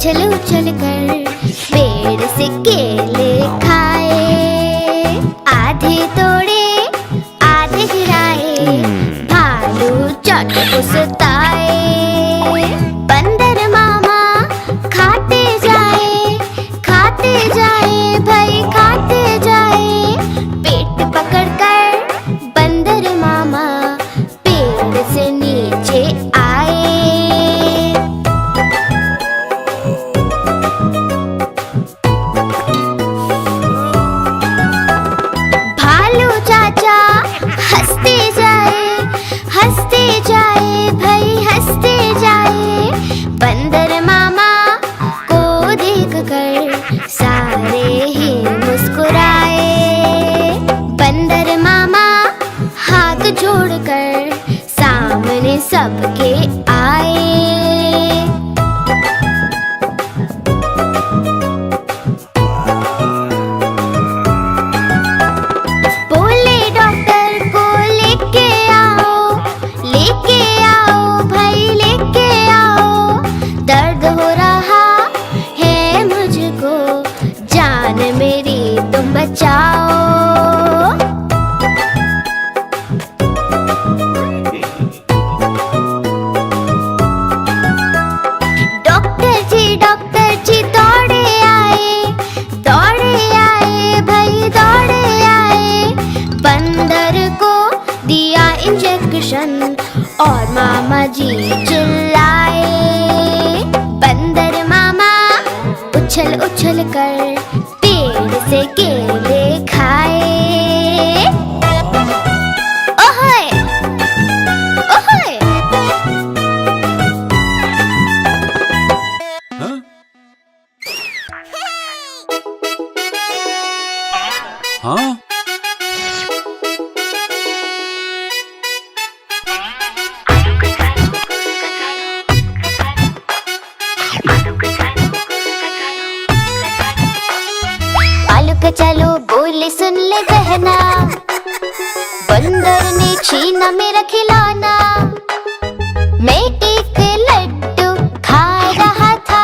उछल उछल कर पेड़ से केले खाए। आधे तोड़े आधे गिराए, भालू चट उसताए। बंदर मामा खाते जाए भाई खाते जाए। पेट पकड़ कर बंदर मामा पेड़ से नीचे आए। भालू चाचा हंसते जाए भाई हंसते जाए। बंदर मामा को देख कर सारे ही मुस्कुराए। बंदर मामा हाथ जोड़कर सामने सबके आए। बोले डॉक्टर को लेके आओ भाई लेके आओ। दर्द हो रहा है मुझको, जान मेरी तुम बचाओ। डॉक्टर जी दौड़े आए भाई दौड़े आए। बंदर को दिया इंजेक्शन और मामा जी चिल्लाए। बंदर मामा उछल उछल कर पेड़ से केले खाए। ओहोय ओहोय। हाँ? आलू कचालू बोले सुन ले बहना, बंदर ने छीना मेरा खिलौना। मैं एक लड्डू खा रहा था,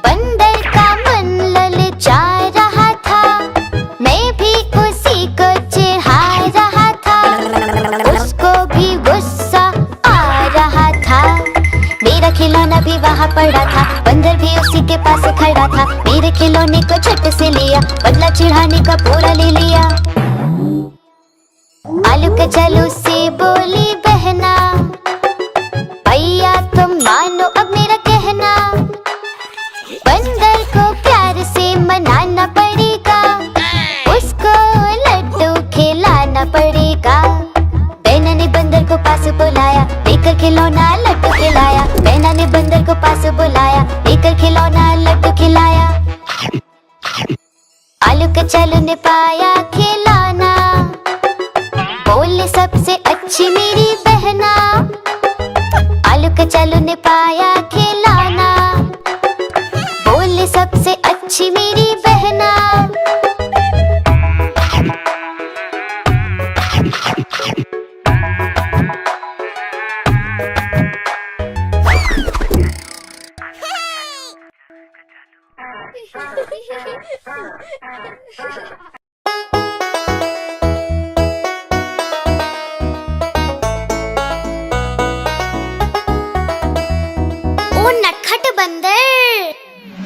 बंदर का मन ललचा रहा था। मैं भी उसी को चिढ़ा रहा था, उसको भी गुस्सा आ रहा था। मेरा खिलौना भी वहाँ पड़ा था, बंदर भी उसी के पास खड़ा था। मेरे खिलौने को झट से लिया, बदला चिढ़ाने का पूरा ले लिया। आलू कचालू से बोली बहना, भैया तुम मानो अब मेरा कहना। बंदर को प्यार से मनाना पड़ेगा, उसको लड्डू खिलाना पड़ेगा। बहना ने बंदर को पास बुलाया, लेकर खिलौना लड्डू खिलाया। बहना ने बंदर को पास बुलाया, लेकर खिलौना लड्डू खिलाया। आलू कचालू ने पाया खिलौना, बोले सबसे अच्छी मेरी बहना। आलू कचालू ने पाया खिलौना, बोले सबसे अच्छी मेरी बहना।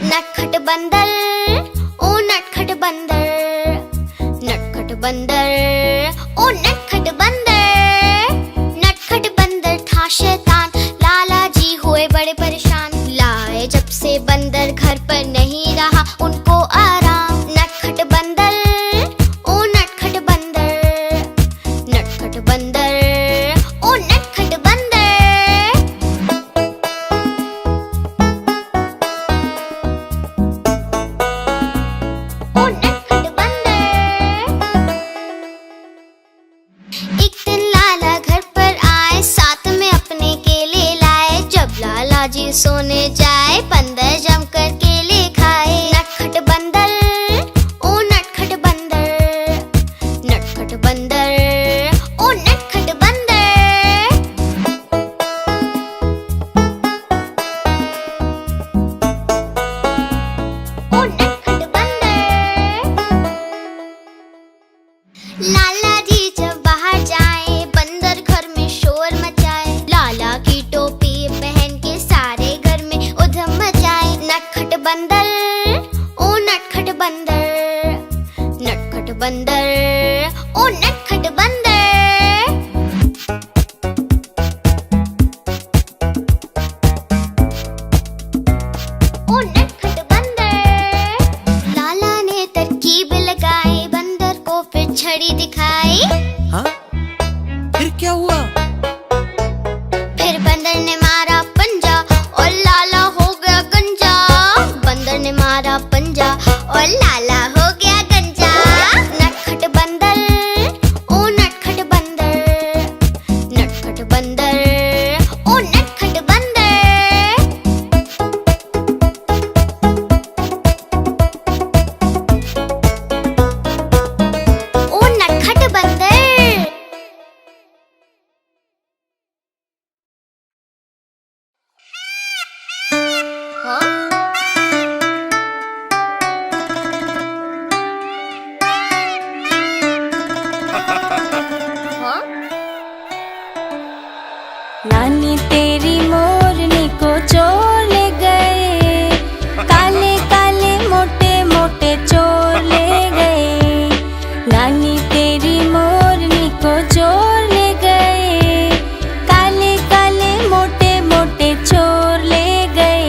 नटखट बंदर, ओ नटखट बंदर, नटखट बंदर, ओ नटखट बंदर। नटखट बंदर था शैतान, लाला जी हुए बड़े परेशान। लाए जब से बंदर घर पर नहीं रहा उनको आराम। नटखट बंदर, ओ नटखट बंदर, नटखट बंदर, ओ नटखट बंदर। एक दिन लाला घर पर आए, साथ में अपने केले लाए। जब लाला जी सोने जाए, बंदर जमकर केले खाए। नटखट बंदर, ओ नटखट बंदर, नटखट बंदर, ओ नटखट बंदर। बंदर, ओ नटखट बंदर। ओ नटखट बंदर। लाला ने तरकीब लगाई, बंदर को फिर छड़ी दिखाई। हाँ? फिर क्या हुआ? फिर बंदर ने मारा पंजा और लाला हो गया गंजा। बंदर ने मारा पंजा और लाला हो गया गंजा। नटखट बंदर, ओ नटखट बंदर, नटखट बंदर, ओ नटखट बंदर। ओ नटखट बंदर। नानी तेरी मोरनी को चोर ले गए, काले काले मोटे मोटे चोर ले गए। नानी तेरी मोरनी को चोर ले गए, काले काले मोटे मोटे चोर ले गए।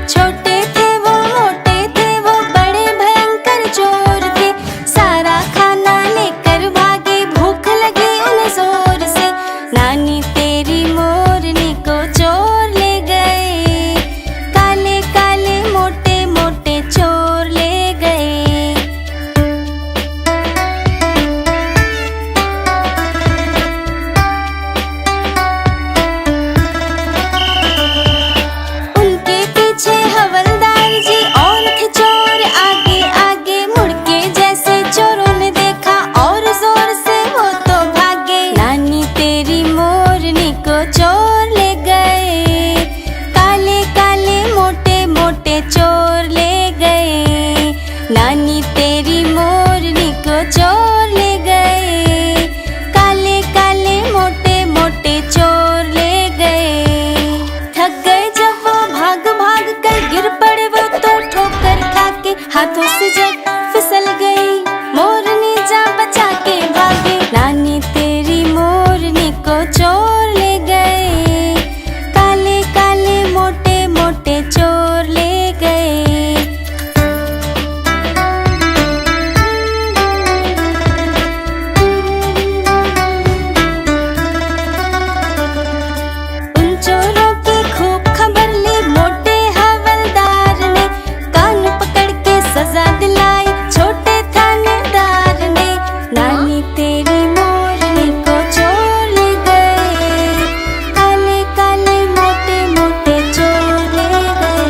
छोटे थे वो मोटे थे वो बड़े भयंकर चोर थे, सारा खाना लेकर भागे, भूख लगी उन्हें जोर से। नानी तेरी मोरनी को चोर ले गए, काले काले मोटे मोटे चोर ले गए। उनके पीछे हवलदार जी और थे चोर आगे आगे, मुड़ के जैसे चोरों ने देखा और जोर से वो तो भागे। नानी तेरी मोरनी को चोर ले गए, काले काले मोटे मोटे चोर ले गए। नानी तेरी मोरनी को चोर ले गए, काले काले मोटे मोटे चोर ले गए। थक गए जब वो भाग भाग कर, गिर पड़े वो तो ठोकर खा के, हाथों से जब फिसल गई मोरनी जा बचा के भागे। नानी तेरी मोरनी को चोर ले गए, काले काले मोटे मोटे चोर ले गए। उन चोरों की खूब खबर ली मोटे हवलदार ने, कान पकड़ के सजा दिलाई छोटे थानेदार ने। नानी तेरी मोरनी को चोर ले गए, काले काले मोटे मोटे चोर ले गए।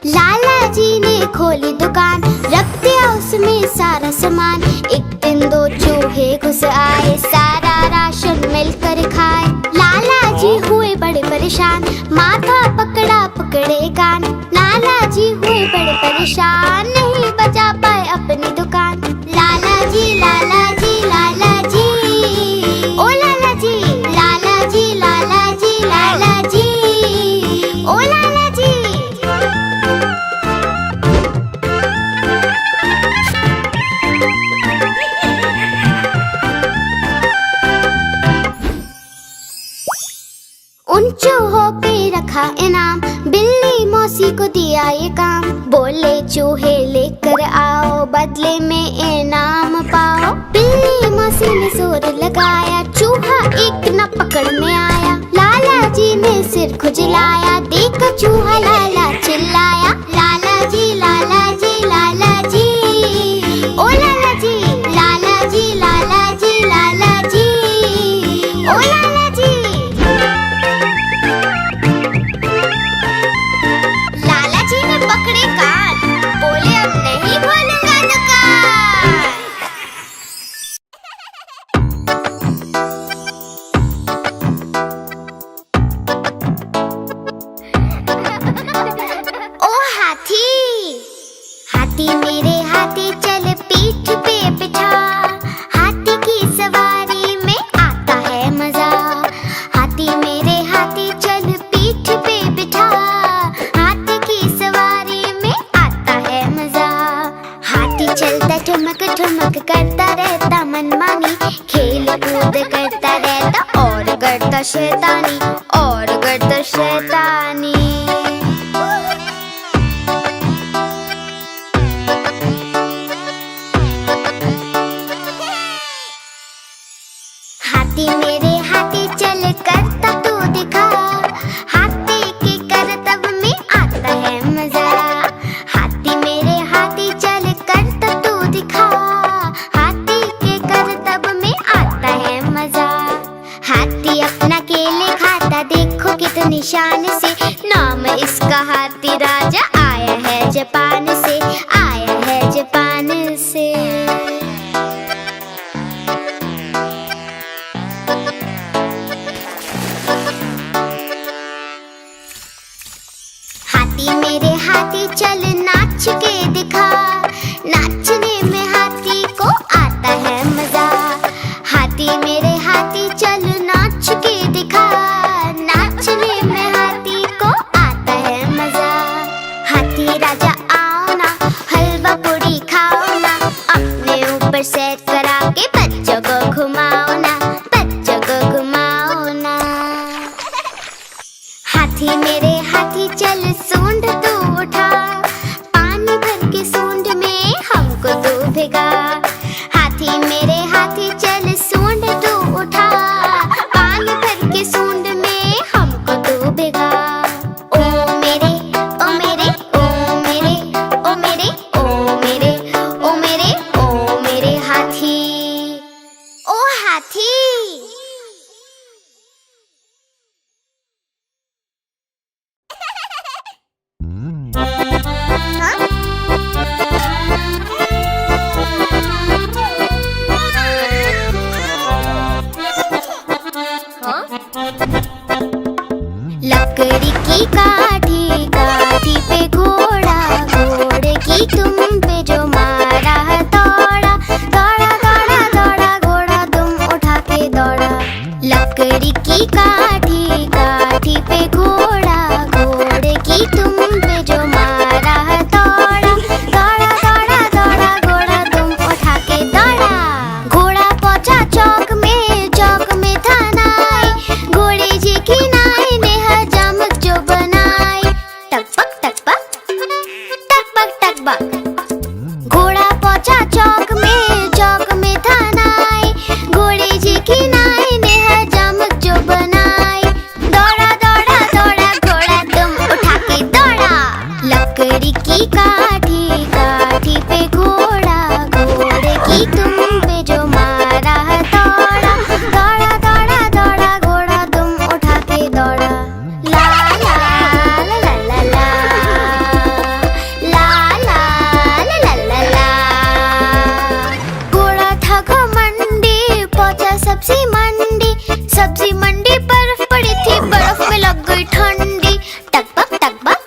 लाला जी ने खोली दुकान, रख दिया उसमें सारा सामान। एक दिन दो चूहे घुस आए, सारा राशन मिलकर खाए। लाला जी हुए बड़े परेशान, माथा पकड़ा पकड़े कान। लाला जी हुए बड़े परेशान, नहीं बचा पाए अपनी दुकान। लाला जी लाला जी लाला जी, ओ लाला जी लाला जी लाला जी लाला जी, ओ लाला जी। उन चूहों पे रखा इनाम, बिल्ली मौसी को दिया ये काम। बोले चूहे लेकर आओ, बदले में इनाम पाओ। बिल्ली मौसी ने जोर लगाया, चूहा एक न पकड़ में आया। लाला जी ने सिर खुजलाया, देखा चूहा लाला चिल्लाया। लाला जी लाला जी लाला जी, ओ लाला जी लाला जी लाला जी लाला जी, ओ लाला जी। लाला जी ने पकड़े कान, बोले अब नहीं खोलूंगा दुकान। ओ हाथी, हाथी मेरे हाथी शैतानी और गर्द शैतानी। हाथी मेरे हाथी चल करतब तू दिखा, हाथी के करतब में आता है मजा। हाथी मेरे हाथी चल करतब तू दिखा, हाथी के करतब में आता है मजा। हाथी अपना केले खाता देखो कितनी शान से, नाम इसका हाथी राजा, आया है जापान से, आया है जापान से। हाथी मेरे हाथी चल नाच के दिखा, नाचने में हाथी को आता है मजा। हाथी मेरे हाथी चल नाच के दिखा, नाचने में हाथी को आता है मजा। हाथी राजा आओ ना, हलवा पूरी खाओ ना, अपने ऊपर सैर करा के बच्चों को घुमाओ ना, बच्चों को घुमाओ ना। हाथी मेरे हाथी चल सूंड तू उठा, पानी भर के सूंड में हमको तू भिगा। हाथी मेरे हाथी चल सूंड तू उठा, पानी भर के सूंड में हमको तू भिगा। ओ मेरे ओ मेरे ओ मेरे ओ मेरे ओ मेरे ओ मेरे ओ मेरे हाथी, ओ हाथी। लकड़ी की काठी, काठी पे घोड़ा, घोड़े की तुम पे जो मारा दौड़ा, दौड़ा दौड़ा दौड़ा घोड़ा तुम उठा के दौड़ा। लकड़ी की काठी, काठी पे घोड़ा, घोड़े की तुम पे जो मारा दौड़ा, दौड़ा दौड़ा दौड़ा घोड़ा तुम उठा के दौड़ा। घोड़ा पहुंचा चौक में, चौक में था नाई, घोड़े जी की नाई ने हजामत जो बनाई। टकबक टकबक टकबक टकबक। घोड़ा पहुंचा चौक में, चौक में था नाई, घोड़े जी की नाई ने हजामत जो बनाई। दौड़ा दौड़ा दौड़ा घोड़ा तुम उठा के दौड़ा। लकड़ी की काठी, काठी पे घोड़ा, घोड़े की तुम पे जो मारा दौड़ा, दौड़ा दौड़ा दौड़ा घोड़ा तुम उठा के दौड़ा। ला ला ला ला ला ला, ला ला ला ला ला ला। घोड़ा था घमंडी, पहुंचा सब्जी मंडी, सब्जी मंडी बर्फ पड़ी थी, बर्फ में लग गई ठंडी। टकबक टकबक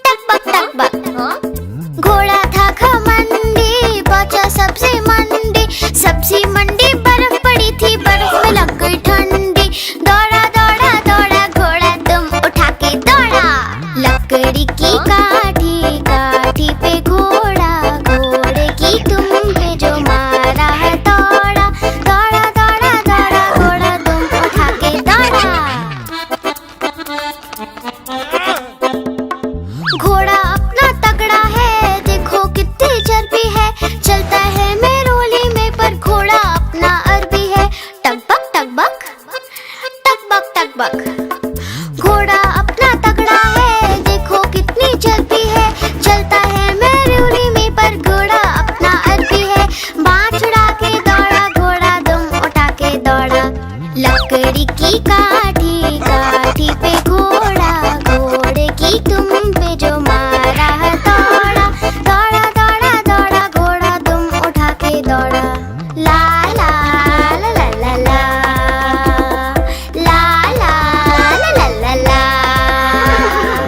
टकबक टकबक। घोड़ा था घमंडी, पहुंचा सब्जी मंडी, सब्जी मंडी बर्फ पड़ी थी, बर्फ में लग गई ठंडी। दौड़ा दौड़ा दौड़ा घोड़ा तुम उठा के दौड़ा। लकड़ी की काठी, काठी पे घोड़ा, घोड़े की तुम पे जो मारा दौड़ा, दौड़ा दौड़ा दौड़ा घोड़ा तुम उठा के दौड़ा। घोड़ा अपना तगड़ा है, देखो कितनी चर्बी है, चलता है मेरोली में पर घोड़ा अपना अरबी है। टकबक टकबक टकबक टकबक। घोड़ा अपना तगड़ा है, देखो कितनी चर्बी है, चलता है मेरोली में पर घोड़ा अपना अरबी है। बाँह छुड़ा के दौड़ा घोड़ा तुम उठा के दौड़ा। लकड़ी की काठी, काठी पे घोड़ा, घोड़े की तुम पे जो मारा दौड़ा, दौड़ा दौड़ा दौड़ा घोड़ा तुम उठा के दौड़ा। ला